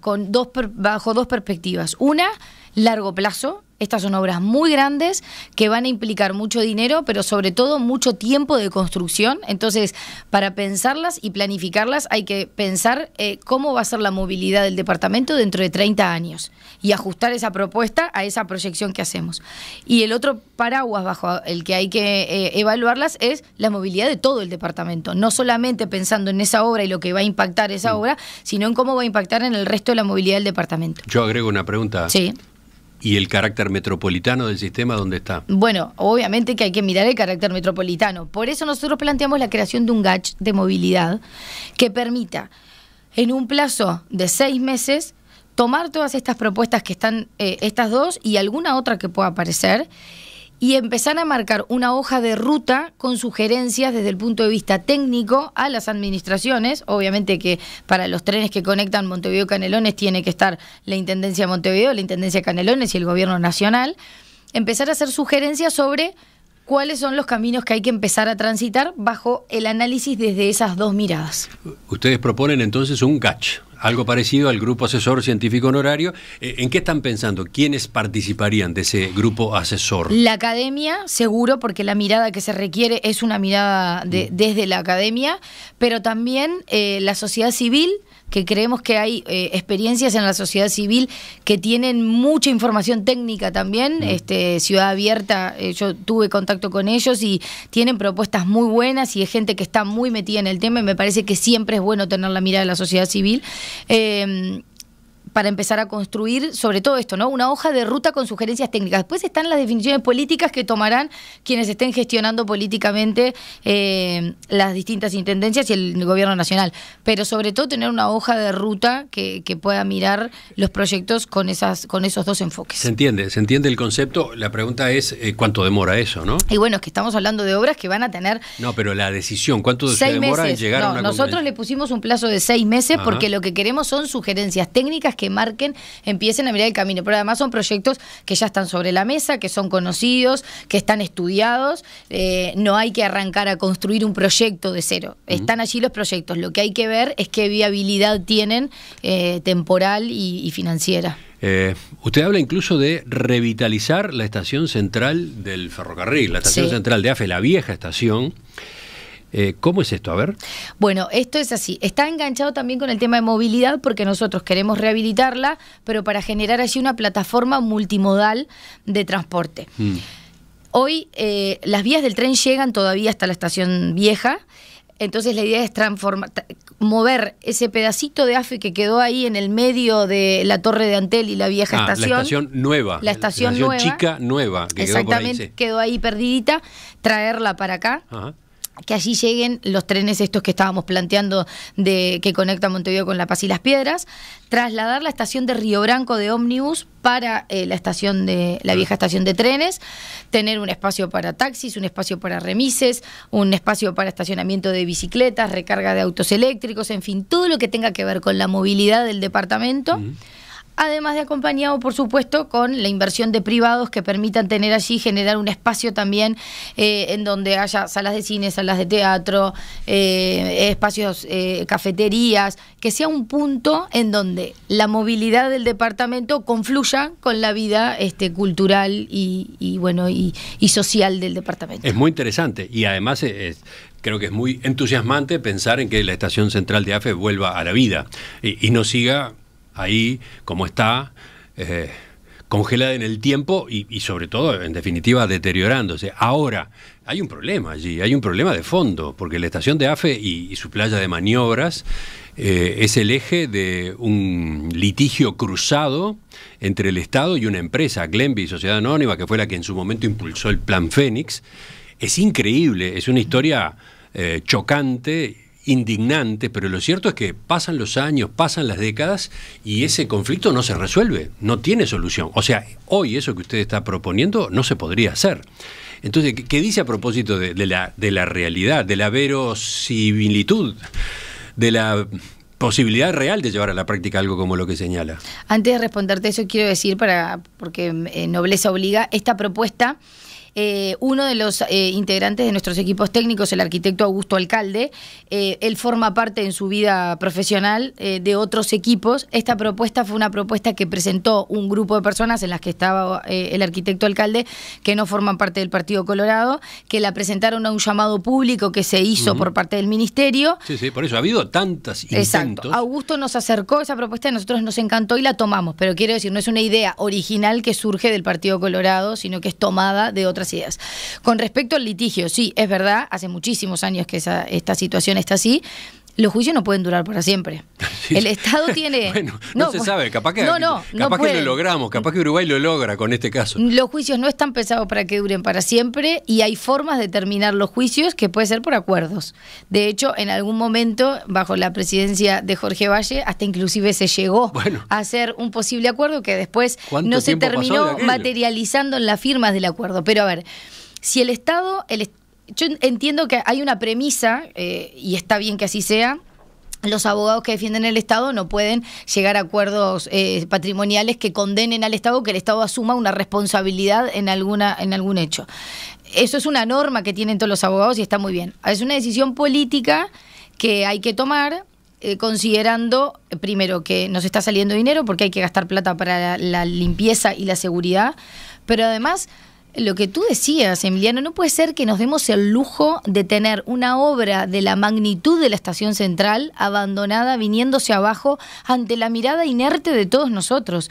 bajo 2 perspectivas. Una, largo plazo, Estas son obras muy grandes que van a implicar mucho dinero, pero sobre todo mucho tiempo de construcción. Entonces, para pensarlas y planificarlas hay que pensar cómo va a ser la movilidad del departamento dentro de 30 años y ajustar esa propuesta a esa proyección que hacemos. Y el otro paraguas bajo el que hay que evaluarlas es la movilidad de todo el departamento, no solamente pensando en esa obra y lo que va a impactar esa obra, sino en cómo va a impactar en el resto de la movilidad del departamento. Yo agrego una pregunta. Sí. ¿Y el carácter metropolitano del sistema dónde está? Bueno, obviamente que hay que mirar el carácter metropolitano. Por eso nosotros planteamos la creación de un GACH de movilidad que permita, en un plazo de 6 meses, tomar todas estas propuestas que están, estas dos y alguna otra que pueda aparecer, y empezar a marcar una hoja de ruta con sugerencias desde el punto de vista técnico a las administraciones. Obviamente que para los trenes que conectan Montevideo y Canelones tiene que estar la Intendencia de Montevideo, la Intendencia de Canelones y el Gobierno Nacional. Empezar a hacer sugerencias sobre cuáles son los caminos que hay que empezar a transitar bajo el análisis desde esas dos miradas. Ustedes proponen entonces un GACH, algo parecido al Grupo Asesor Científico Honorario. ¿En qué están pensando? ¿Quiénes participarían de ese grupo asesor? La academia, seguro, porque la mirada que se requiere es una mirada desde la academia, pero también la sociedad civil, que creemos que hay experiencias en la sociedad civil que tienen mucha información técnica también. Ciudad Abierta, yo tuve contacto con ellos y tienen propuestas muy buenas y es gente que está muy metida en el tema, y me parece que siempre es bueno tener la mirada de la sociedad civil. Para empezar a construir sobre todo esto, ¿no? Una hoja de ruta con sugerencias técnicas. Después están las definiciones políticas que tomarán quienes estén gestionando políticamente las distintas intendencias y el gobierno nacional. Pero sobre todo tener una hoja de ruta que pueda mirar los proyectos con esos dos enfoques. Se entiende el concepto. La pregunta es ¿cuánto demora eso, no? Y bueno, es que estamos hablando de obras que van a tener... No, pero la decisión, ¿cuánto se demora en llegar a una nosotros le pusimos un plazo de 6 meses. Ajá. Porque lo que queremos son sugerencias técnicas que marquen, empiecen a mirar el camino, pero además son proyectos que ya están sobre la mesa, que son conocidos, que están estudiados. No hay que arrancar a construir un proyecto de cero, están allí los proyectos, lo que hay que ver es qué viabilidad tienen temporal y financiera. Usted habla incluso de revitalizar la estación central del ferrocarril, la estación central de AFE, la vieja estación. ¿Cómo es esto? A ver. Bueno, esto es así. Está enganchado también con el tema de movilidad porque nosotros queremos rehabilitarla, pero para generar allí una plataforma multimodal de transporte. Hoy las vías del tren llegan todavía hasta la estación vieja. Entonces la idea es mover ese pedacito de AFE que quedó ahí en el medio de la Torre de Antel y la vieja estación. La estación nueva. La estación nueva. Chica nueva. Que exactamente, quedó ahí perdidita. Traerla para acá. Ajá. Que allí lleguen los trenes estos que estábamos planteando que conectan Montevideo con La Paz y Las Piedras, trasladar la estación de Río Branco de ómnibus para la vieja estación de trenes, tener un espacio para taxis, un espacio para remises, un espacio para estacionamiento de bicicletas, recarga de autos eléctricos, en fin, todo lo que tenga que ver con la movilidad del departamento. Además de acompañado, por supuesto, con la inversión de privados que permitan tener allí, generar un espacio también en donde haya salas de cine, salas de teatro, espacios, cafeterías, que sea un punto en donde la movilidad del departamento confluya con la vida cultural y social del departamento. Es muy interesante y además creo que es muy entusiasmante pensar en que la estación central de AFE vuelva a la vida y no siga ahí como está, congelada en el tiempo y sobre todo, en definitiva, deteriorándose. Ahora, hay un problema allí, hay un problema de fondo, porque la estación de AFE y su playa de maniobras es el eje de un litigio cruzado entre el Estado y una empresa, Glenby, Sociedad Anónima, que fue la que en su momento impulsó el Plan Fénix. Es increíble, es una historia chocante, indignante, pero lo cierto es que pasan los años, pasan las décadas y ese conflicto no se resuelve, no tiene solución. O sea, hoy eso que usted está proponiendo no se podría hacer. Entonces, ¿qué dice a propósito de la realidad, de la verosimilitud, de la posibilidad real de llevar a la práctica algo como lo que señala? Antes de responderte eso, quiero decir, porque nobleza obliga, esta propuesta uno de los integrantes de nuestros equipos técnicos, el arquitecto Augusto Alcalde, él forma parte en su vida profesional de otros equipos. Esta propuesta fue una propuesta que presentó un grupo de personas en las que estaba el arquitecto Alcalde, que no forman parte del Partido Colorado, que la presentaron a un llamado público que se hizo por parte del Ministerio. Sí, sí, por eso ha habido tantas intentos. Exacto. Augusto nos acercó esa propuesta, a nosotros nos encantó y la tomamos, pero quiero decir, no es una idea original que surge del Partido Colorado, sino que es tomada de otras ideas. Con respecto al litigio, sí, es verdad, hace muchísimos años que esta situación está así. Los juicios no pueden durar para siempre. Sí. El Estado tiene... Bueno, no se sabe, capaz que lo logramos, capaz que Uruguay lo logra con este caso. Los juicios no están pensados para que duren para siempre y hay formas de terminar los juicios que puede ser por acuerdos. De hecho, en algún momento, bajo la presidencia de Jorge Valle, hasta inclusive se llegó a hacer un posible acuerdo que después no se terminó materializando en las firmas del acuerdo. Pero a ver, si el Estado... Yo entiendo que hay una premisa, y está bien que así sea. Los abogados que defienden el Estado no pueden llegar a acuerdos patrimoniales que condenen al Estado, que el Estado asuma una responsabilidad en algún hecho. Eso es una norma que tienen todos los abogados y está muy bien. Es una decisión política que hay que tomar considerando, primero, que nos está saliendo dinero porque hay que gastar plata para la limpieza y la seguridad, pero además... Lo que tú decías, Emiliano, no puede ser que nos demos el lujo de tener una obra de la magnitud de la Estación Central abandonada, viniéndose abajo ante la mirada inerte de todos nosotros.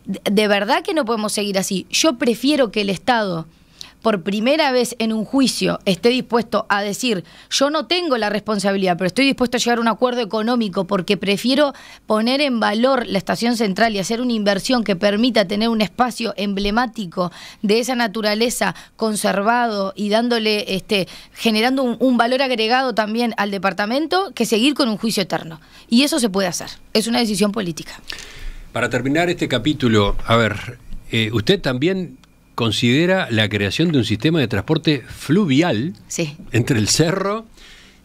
De verdad que no podemos seguir así. Yo prefiero que el Estado, por primera vez en un juicio, esté dispuesto a decir, yo no tengo la responsabilidad, pero estoy dispuesto a llegar a un acuerdo económico porque prefiero poner en valor la Estación Central y hacer una inversión que permita tener un espacio emblemático de esa naturaleza conservado y dándole, generando un valor agregado también al departamento, que seguir con un juicio eterno. Y eso se puede hacer. Es una decisión política. Para terminar este capítulo, a ver, usted también considera la creación de un sistema de transporte fluvial entre el Cerro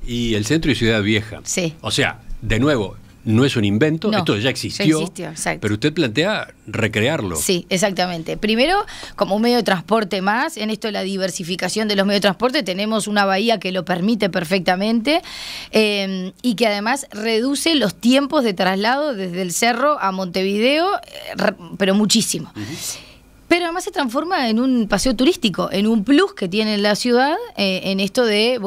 y el centro y Ciudad Vieja. Sí. O sea, de nuevo, no es un invento, esto ya existió, pero usted plantea recrearlo. Sí, exactamente. Primero, como un medio de transporte más, en esto de la diversificación de los medios de transporte, tenemos una bahía que lo permite perfectamente y que además reduce los tiempos de traslado desde el Cerro a Montevideo, pero muchísimo. Pero además se transforma en un paseo turístico, en un plus que tiene la ciudad, en esto de,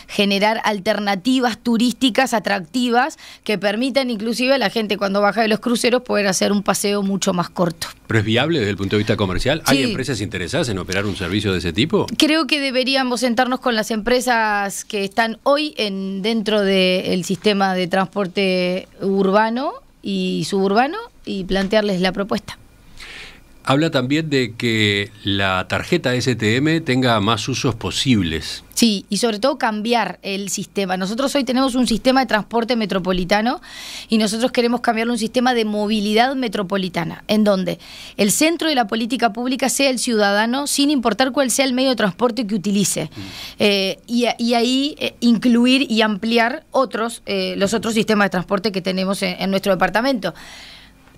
generar alternativas turísticas atractivas que permitan inclusive a la gente cuando baja de los cruceros poder hacer un paseo mucho más corto. ¿Pero es viable desde el punto de vista comercial? ¿Hay empresas interesadas en operar un servicio de ese tipo? Creo que deberíamos sentarnos con las empresas que están hoy dentro del sistema de transporte urbano y suburbano y plantearles la propuesta. Habla también de que la tarjeta STM tenga más usos posibles. Sí, y sobre todo cambiar el sistema. Nosotros hoy tenemos un sistema de transporte metropolitano y nosotros queremos cambiarlo a un sistema de movilidad metropolitana, en donde el centro de la política pública sea el ciudadano, sin importar cuál sea el medio de transporte que utilice. Y ahí incluir y ampliar los otros sistemas de transporte que tenemos en nuestro departamento.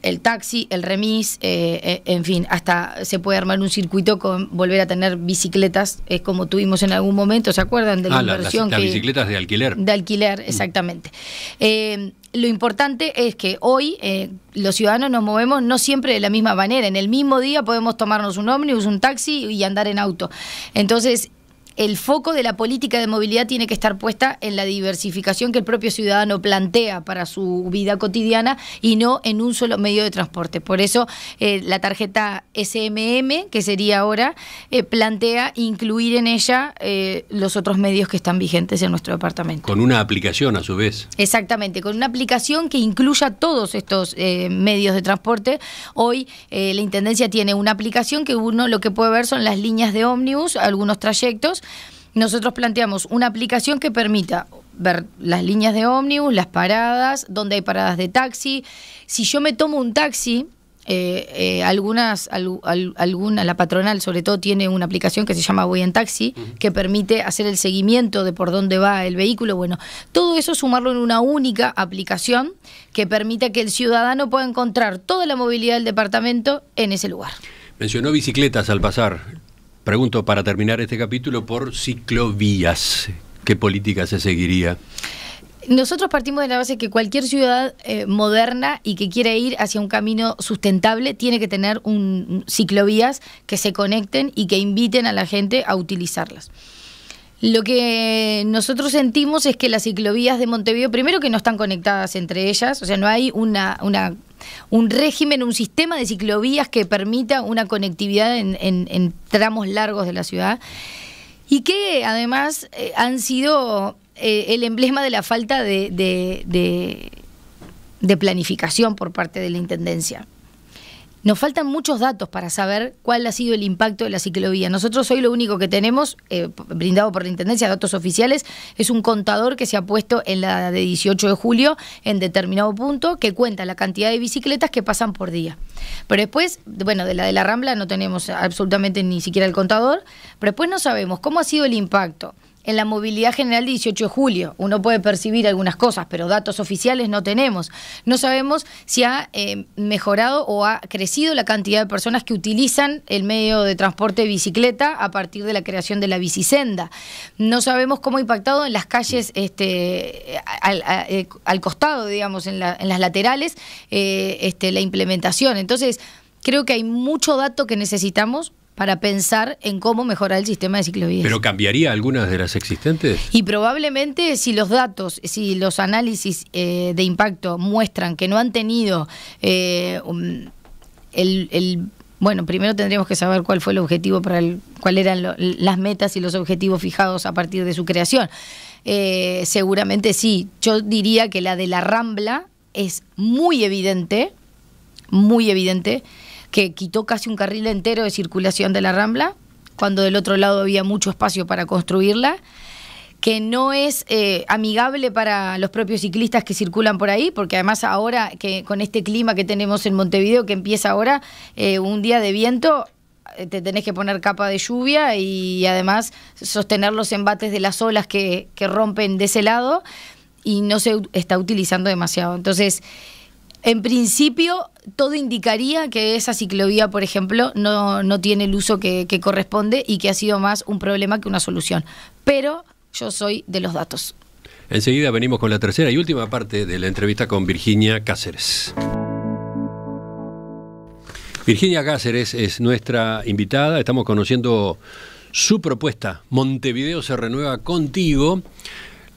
El taxi, el remis, en fin, hasta se puede armar un circuito con volver a tener bicicletas, como tuvimos en algún momento, ¿se acuerdan de la inversión? Las bicicletas de alquiler. De alquiler, exactamente. Lo importante es que hoy los ciudadanos nos movemos no siempre de la misma manera. En el mismo día podemos tomarnos un ómnibus, un taxi y andar en auto. Entonces, el foco de la política de movilidad tiene que estar puesta en la diversificación que el propio ciudadano plantea para su vida cotidiana y no en un solo medio de transporte. Por eso la tarjeta SMM, que sería ahora, plantea incluir en ella los otros medios que están vigentes en nuestro departamento. Con una aplicación a su vez. Exactamente, con una aplicación que incluya todos estos medios de transporte. Hoy la Intendencia tiene una aplicación que uno lo que puede ver son las líneas de ómnibus, algunos trayectos. Nosotros planteamos una aplicación que permita ver las líneas de ómnibus, las paradas, donde hay paradas de taxi. Si yo me tomo un taxi, la patronal sobre todo tiene una aplicación que se llama Voy en Taxi, que permite hacer el seguimiento de por dónde va el vehículo. Bueno, todo eso sumarlo en una única aplicación que permita que el ciudadano pueda encontrar toda la movilidad del departamento en ese lugar. Mencionó bicicletas al pasar. pregunto para terminar este capítulo por ciclovías. ¿Qué política se seguiría? Nosotros partimos de la base que cualquier ciudad moderna y que quiera ir hacia un camino sustentable tiene que tener ciclovías que se conecten y que inviten a la gente a utilizarlas. Lo que nosotros sentimos es que las ciclovías de Montevideo, primero que no están conectadas entre ellas, o sea, no hay un régimen, un sistema de ciclovías que permita una conectividad en tramos largos de la ciudad, y que además han sido el emblema de la falta de planificación por parte de la Intendencia. Nos faltan muchos datos para saber cuál ha sido el impacto de la ciclovía. Nosotros hoy lo único que tenemos, brindado por la Intendencia, datos oficiales, es un contador que se ha puesto en la de 18 de julio en determinado punto, que cuenta la cantidad de bicicletas que pasan por día. Pero después, bueno, de la Rambla no tenemos absolutamente ni siquiera el contador, pero después no sabemos cómo ha sido el impacto en la movilidad general de 18 de julio. Uno puede percibir algunas cosas, pero datos oficiales no tenemos. No sabemos si ha mejorado o ha crecido la cantidad de personas que utilizan el medio de transporte de bicicleta a partir de la creación de la bicisenda. No sabemos cómo ha impactado en las calles al costado, digamos, en las laterales, la implementación. Entonces, creo que hay mucho dato que necesitamos para pensar en cómo mejorar el sistema de ciclovías. ¿Pero cambiaría algunas de las existentes? Y probablemente si los datos, si los análisis de impacto muestran que no han tenido bueno, primero tendríamos que saber cuál fue el objetivo, cuáles eran las metas y los objetivos fijados a partir de su creación. Seguramente sí. Yo diría que la de la Rambla es muy evidente, que quitó casi un carril entero de circulación de la Rambla, cuando del otro lado había mucho espacio para construirla, que no es amigable para los propios ciclistas que circulan por ahí, porque además ahora, que con este clima que tenemos en Montevideo, que empieza ahora, un día de viento, te tenés que poner capa de lluvia y además sostener los embates de las olas que rompen de ese lado, y no se está utilizando demasiado. Entonces, en principio, todo indicaría que esa ciclovía, por ejemplo, no tiene el uso que corresponde y que ha sido más un problema que una solución. Pero yo soy de los datos. Enseguida venimos con la tercera y última parte de la entrevista con Virginia Cáceres. Virginia Cáceres es nuestra invitada. Estamos conociendo su propuesta, Montevideo se renueva contigo,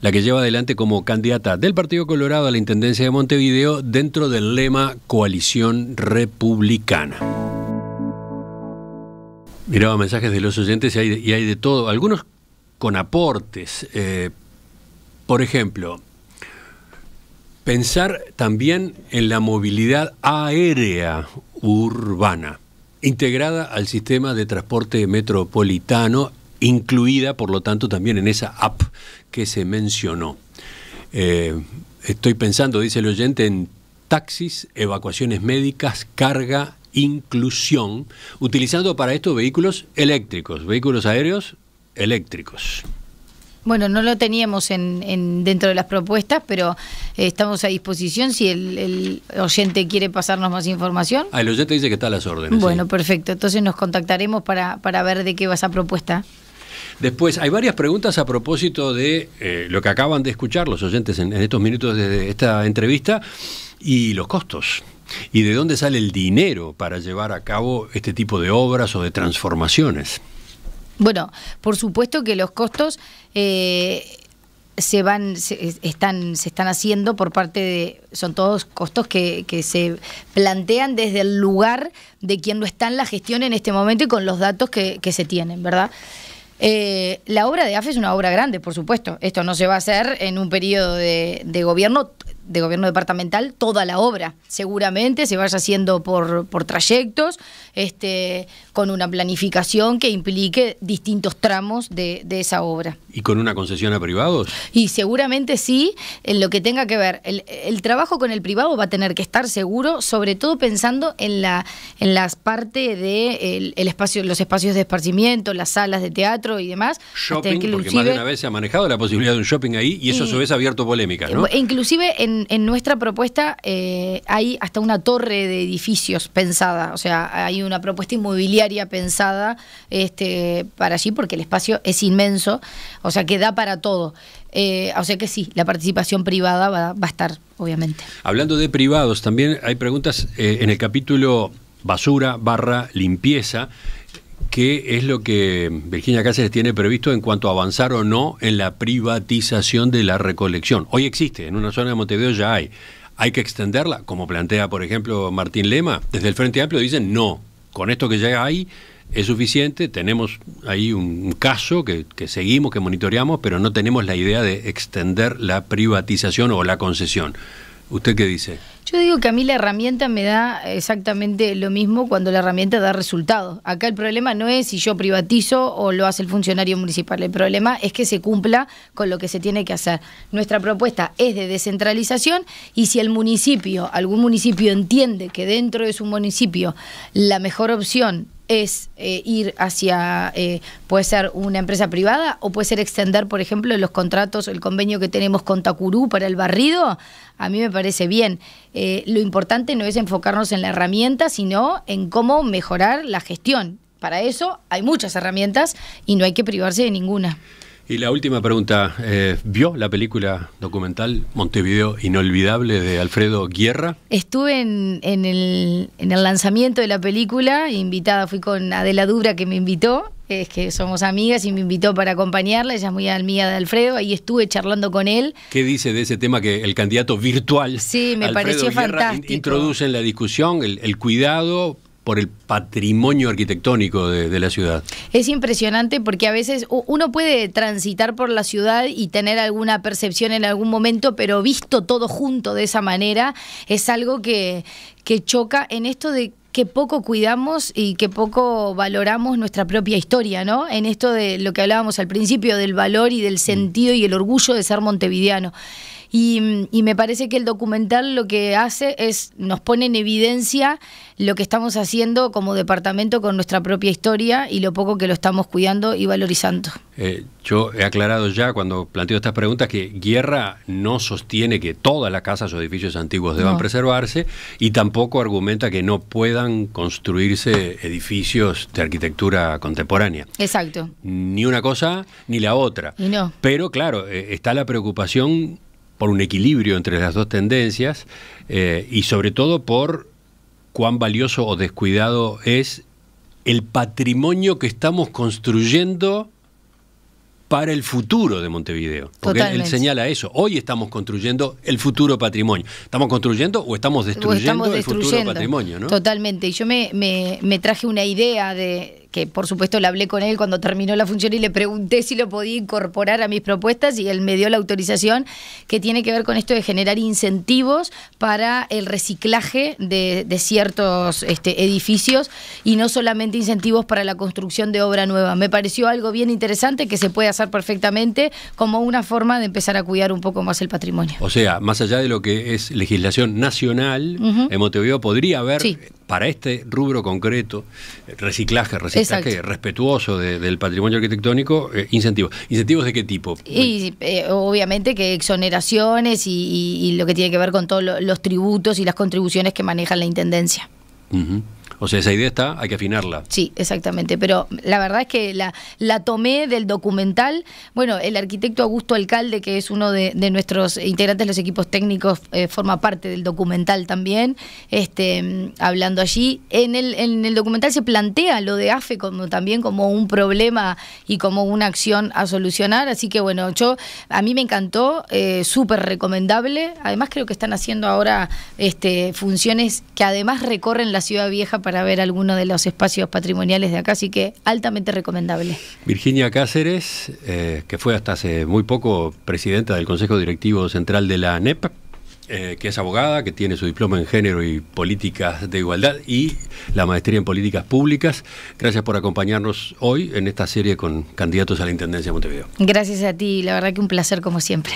la que lleva adelante como candidata del Partido Colorado a la Intendencia de Montevideo dentro del lema Coalición Republicana. Miraba mensajes de los oyentes y hay de todo, algunos con aportes. Por ejemplo, pensar también en la movilidad aérea urbana, integrada al sistema de transporte metropolitano, incluida, por lo tanto, también en esa app que se mencionó. Estoy pensando, dice el oyente, en taxis, evacuaciones médicas, carga, inclusión, utilizando para esto vehículos eléctricos, vehículos aéreos eléctricos. Bueno, no lo teníamos dentro de las propuestas, pero estamos a disposición si el oyente quiere pasarnos más información. El oyente dice que está a las órdenes. Bueno, sí. Perfecto. Entonces nos contactaremos para ver de qué va esa propuesta. Después, hay varias preguntas a propósito de lo que acaban de escuchar los oyentes en estos minutos de esta entrevista y los costos. ¿Y de dónde sale el dinero para llevar a cabo este tipo de obras o de transformaciones? Bueno, por supuesto que los costos se están haciendo por parte de... Son todos costos que se plantean desde el lugar de quien no está en la gestión en este momento y con los datos que se tienen, ¿verdad? La obra de AFE es una obra grande, por supuesto. Esto no se va a hacer en un periodo de gobierno departamental, toda la obra. Seguramente se vaya haciendo por trayectos, con una planificación que implique distintos tramos de esa obra. ¿Y con una concesión a privados? Y seguramente sí, en lo que tenga que ver. El trabajo con el privado va a tener que estar seguro, sobre todo pensando en las partes de los espacios de esparcimiento, las salas de teatro y demás. Shopping, porque más de una vez se ha manejado la posibilidad de un shopping ahí y eso a su vez ha abierto polémicas, ¿no? Inclusive en en nuestra propuesta hay hasta una torre de edificios pensada, o sea, hay una propuesta inmobiliaria pensada para allí, porque el espacio es inmenso, o sea, que da para todo. O sea que sí, la participación privada va a estar, obviamente. Hablando de privados, también hay preguntas en el capítulo basura/limpieza. ¿Qué es lo que Virginia Cáceres tiene previsto en cuanto a avanzar o no en la privatización de la recolección? Hoy existe, en una zona de Montevideo ya hay. ¿Hay que extenderla? Como plantea, por ejemplo, Martín Lema. Desde el Frente Amplio dicen no, con esto que ya hay es suficiente. Tenemos ahí un caso que seguimos, que monitoreamos, pero no tenemos la idea de extender la privatización o la concesión. ¿Usted qué dice? Yo digo que a mí la herramienta me da exactamente lo mismo cuando la herramienta da resultados. Acá el problema no es si yo privatizo o lo hace el funcionario municipal. El problema es que se cumpla con lo que se tiene que hacer. Nuestra propuesta es de descentralización, y si el municipio, algún municipio entiende que dentro de su municipio la mejor opción es ir hacia, puede ser una empresa privada o puede ser extender, por ejemplo, los contratos, el convenio que tenemos con Tacurú para el barrido, a mí me parece bien. Lo importante no es enfocarnos en la herramienta, sino en cómo mejorar la gestión. Para eso hay muchas herramientas y no hay que privarse de ninguna. Y la última pregunta, ¿vio la película documental Montevideo Inolvidable de Alfredo Guierra? Estuve en el lanzamiento de la película, invitada, fui con Adela Dubra, que me invitó, es que somos amigas, y me invitó para acompañarla. Ella es muy amiga de Alfredo, ahí estuve charlando con él. ¿Qué dice de ese tema que el candidato virtual, sí, me Alfredo pareció Guierra, fantástico, introduce en la discusión el cuidado por el patrimonio arquitectónico de la ciudad? Es impresionante, porque a veces uno puede transitar por la ciudad y tener alguna percepción en algún momento, pero visto todo junto de esa manera, es algo que choca en esto de que poco cuidamos y que poco valoramos nuestra propia historia, ¿no? En esto de lo que hablábamos al principio, del valor y del sentido y el orgullo de ser montevideano. Y me parece que el documental lo que hace es, nos pone en evidencia lo que estamos haciendo como departamento con nuestra propia historia y lo poco que lo estamos cuidando y valorizando. Yo he aclarado ya cuando planteo estas preguntas que Guierra no sostiene que todas las casas o edificios antiguos deban preservarse, y tampoco argumenta que no puedan construirse edificios de arquitectura contemporánea. Exacto. Ni una cosa ni la otra. Y no. Pero claro, está la preocupación por un equilibrio entre las dos tendencias, y sobre todo por cuán valioso o descuidado es el patrimonio que estamos construyendo para el futuro de Montevideo. Porque él señala eso. Hoy estamos construyendo el futuro patrimonio. ¿Estamos construyendo o estamos destruyendo el futuro patrimonio, ¿no? Totalmente. Y yo me traje una idea que por supuesto le hablé con él cuando terminó la función y le pregunté si lo podía incorporar a mis propuestas, y él me dio la autorización, que tiene que ver con esto de generar incentivos para el reciclaje de ciertos edificios, y no solamente incentivos para la construcción de obra nueva. Me pareció algo bien interesante que se puede hacer perfectamente como una forma de empezar a cuidar un poco más el patrimonio. O sea, más allá de lo que es legislación nacional, en Montevideo podría haber, para este rubro concreto, reciclaje respetuoso del patrimonio arquitectónico, incentivos. ¿Incentivos de qué tipo? Y obviamente que exoneraciones y lo que tiene que ver con todos los tributos y las contribuciones que maneja la Intendencia. O sea, esa idea está, hay que afinarla. Sí, exactamente, pero la verdad es que la tomé del documental. Bueno, el arquitecto Augusto Alcalde, que es uno de nuestros integrantes de los equipos técnicos, forma parte del documental también, hablando allí. En el documental se plantea lo de AFE también como un problema y como una acción a solucionar, así que bueno, a mí me encantó, súper recomendable. Además creo que están haciendo ahora funciones que además recorren la Ciudad Vieja para ver algunos de los espacios patrimoniales de acá, así que altamente recomendable. Virginia Cáceres, que fue hasta hace muy poco presidenta del Consejo Directivo Central de la ANEP, que es abogada, que tiene su diploma en Género y Políticas de Igualdad y la maestría en Políticas Públicas. Gracias por acompañarnos hoy en esta serie con candidatos a la Intendencia de Montevideo. Gracias a ti, la verdad que un placer como siempre.